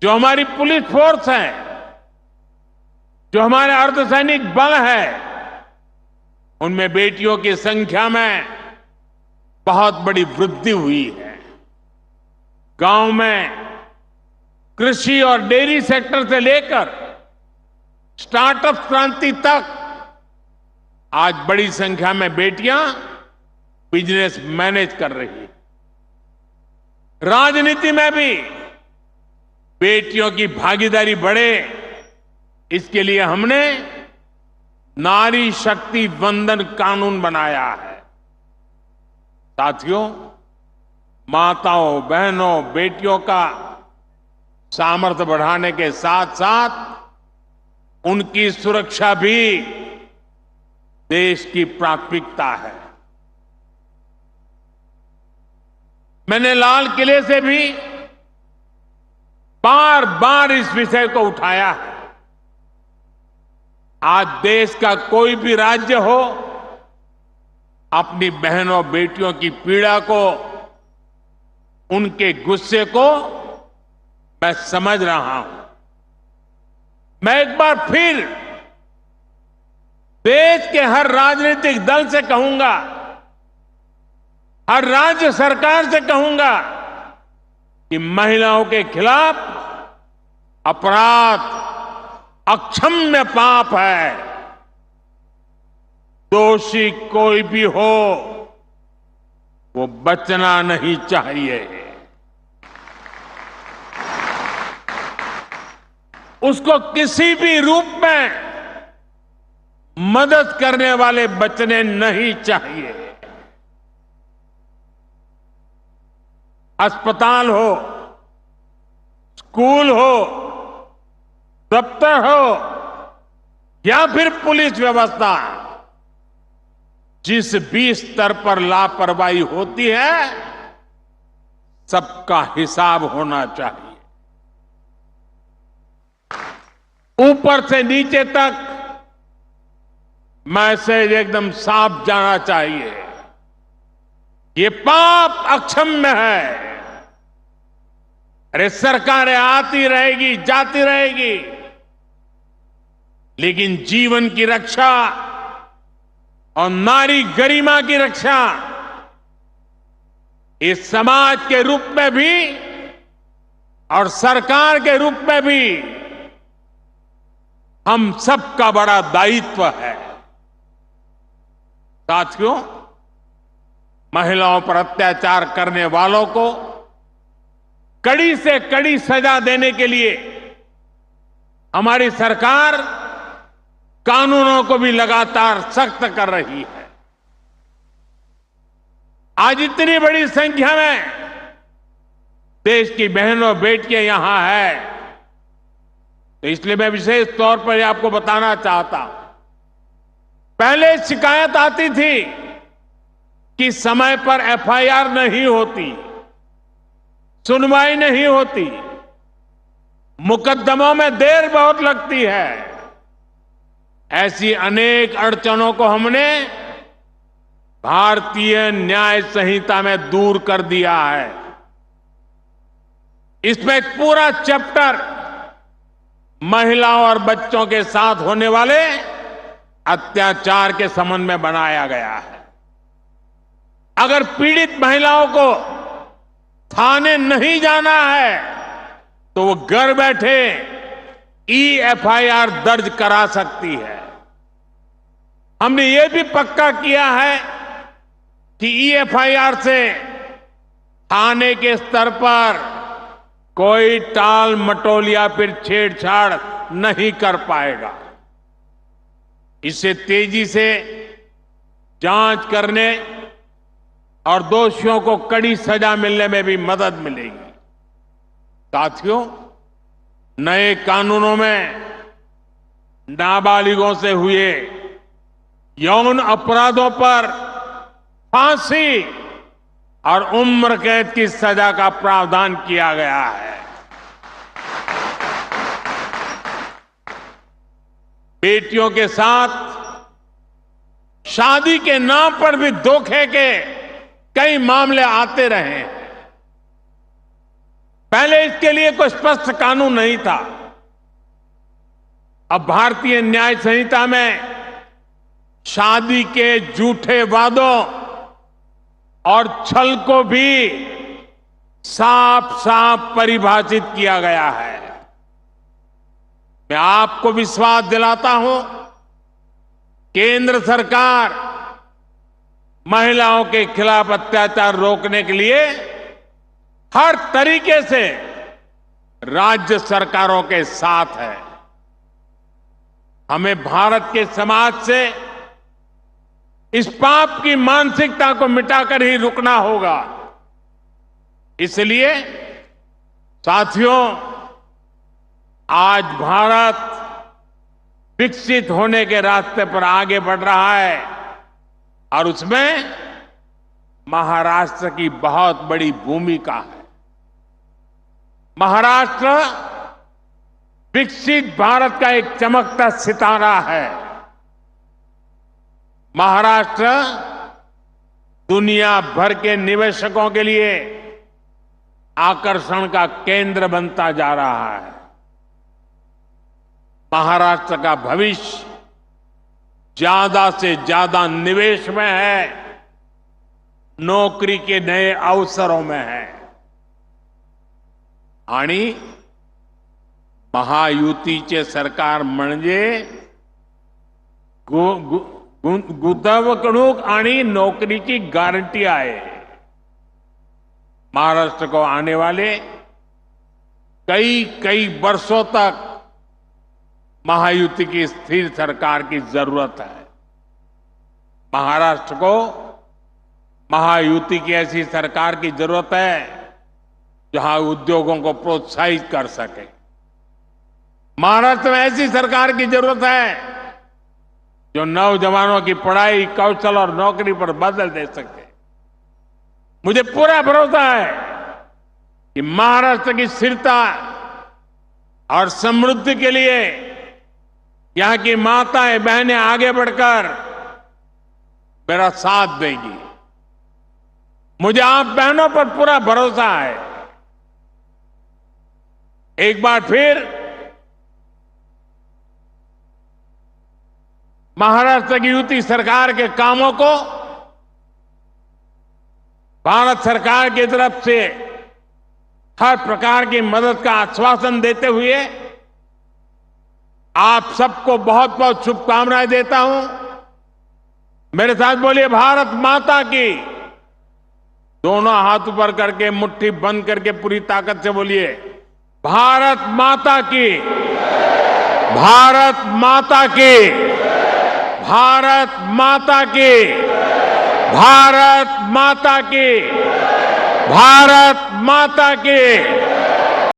जो हमारी police force है, जो हमारे अर्धसैनिक बल है, उनमें बेटियों की संख्या में बहुत बड़ी वृद्धि हुई है। गांव में कृषि और डेयरी सेक्टर से लेकर स्टार्टअप क्रांति तक आज बड़ी संख्या में बेटियां बिजनेस मैनेज कर रही हैं। राजनीति में भी बेटियों की भागीदारी बढ़े, इसके लिए हमने नारी शक्ति वंदन कानून बनाया है। साथियों, माताओं, बहनों, बेटियों का सामर्थ्य बढ़ाने के साथ साथ उनकी सुरक्षा भी देश की प्राथमिकता है। मैंने लाल किले से भी बार बार इस विषय को उठाया है। आज देश का कोई भी राज्य हो, अपनी बहनों बेटियों की पीड़ा को, उनके गुस्से को मैं समझ रहा हूं। मैं एक बार फिर देश के हर राजनीतिक दल से कहूंगा, हर राज्य सरकार से कहूंगा कि महिलाओं के खिलाफ अपराध अक्षम्य पाप है। दोषी कोई भी हो, वो बचना नहीं चाहिए। उसको किसी भी रूप में मदद करने वाले बचने नहीं चाहिए। अस्पताल हो, स्कूल हो, दफ्तर हो या फिर पुलिस व्यवस्था, जिस भी स्तर पर लापरवाही होती है, सबका हिसाब होना चाहिए। ऊपर से नीचे तक मैसेज एकदम साफ जाना चाहिए। ये पाप अक्षम्य है। अरे सरकारें आती रहेगी, जाती रहेगी, लेकिन जीवन की रक्षा और नारी गरिमा की रक्षा इस समाज के रूप में भी और सरकार के रूप में भी हम सबका बड़ा दायित्व है। साथियों, महिलाओं पर अत्याचार करने वालों को कड़ी से कड़ी सजा देने के लिए हमारी सरकार कानूनों को भी लगातार सख्त कर रही है। आज इतनी बड़ी संख्या में देश की बहनों बेटियां यहां है, तो इसलिए मैं विशेष तौर पर आपको बताना चाहता हूं। पहले शिकायत आती थी कि समय पर एफआईआर नहीं होती, सुनवाई नहीं होती, मुकदमों में देर बहुत लगती है। ऐसी अनेक अड़चनों को हमने भारतीय न्याय संहिता में दूर कर दिया है। इसमें एक पूरा चैप्टर महिलाओं और बच्चों के साथ होने वाले अत्याचार के संबंध में बनाया गया है। अगर पीड़ित महिलाओं को थाने नहीं जाना है तो वो घर बैठे eFIR दर्ज करा सकती है। हमने ये भी पक्का किया है कि eFIR से थाने के स्तर पर कोई टाल मटोल या फिर छेड़छाड़ नहीं कर पाएगा। इससे तेजी से जांच करने और दोषियों को कड़ी सजा मिलने में भी मदद मिलेगी। साथियों, नए कानूनों में नाबालिगों से हुए यौन अपराधों पर फांसी और उम्र कैद की सजा का प्रावधान किया गया है। बेटियों के साथ शादी के नाम पर भी धोखे के कई मामले आते रहे हैं। पहले इसके लिए कोई स्पष्ट कानून नहीं था। अब भारतीय न्याय संहिता में शादी के झूठे वादों और छल को भी साफ साफ परिभाषित किया गया है। मैं आपको विश्वास दिलाता हूं, केंद्र सरकार महिलाओं के खिलाफ अत्याचार रोकने के लिए हर तरीके से राज्य सरकारों के साथ है। हमें भारत के समाज से इस पाप की मानसिकता को मिटाकर ही रुकना होगा। इसलिए साथियों, आज भारत विकसित होने के रास्ते पर आगे बढ़ रहा है और उसमें महाराष्ट्र की बहुत बड़ी भूमिका है। महाराष्ट्र विकसित भारत का एक चमकता सितारा है। महाराष्ट्र दुनिया भर के निवेशकों के लिए आकर्षण का केंद्र बनता जा रहा है। महाराष्ट्र का भविष्य ज्यादा से ज्यादा निवेश में है, नौकरी के नए अवसरों में है। आणि महायुतीचे सरकार म्हणजे गुंतवणूक आणि नौकरी की गारंटी आहे। महाराष्ट्र को आने वाले कई वर्षों तक महायुति की स्थिर सरकार की जरूरत है। महाराष्ट्र को महायुति की ऐसी सरकार की जरूरत है जहां उद्योगों को प्रोत्साहित कर सके। महाराष्ट्र में ऐसी सरकार की जरूरत है जो नौजवानों की पढ़ाई, कौशल और नौकरी पर बदल दे सके। मुझे पूरा भरोसा है कि महाराष्ट्र की स्थिरता और समृद्धि के लिए यहां की माताएं बहनें आगे बढ़कर मेरा साथ देंगी। मुझे आप बहनों पर पूरा भरोसा है। एक बार फिर महाराष्ट्र की युति सरकार के कामों को भारत सरकार की तरफ से हर प्रकार की मदद का आश्वासन देते हुए आप सबको बहुत बहुत शुभकामनाएं देता हूं। मेरे साथ बोलिए, भारत माता की। दोनों हाथ ऊपर करके मुट्ठी बंद करके पूरी ताकत से बोलिए, भारत माता की, भारत माता की, भारत माता की, भारत माता की, भारत माता की।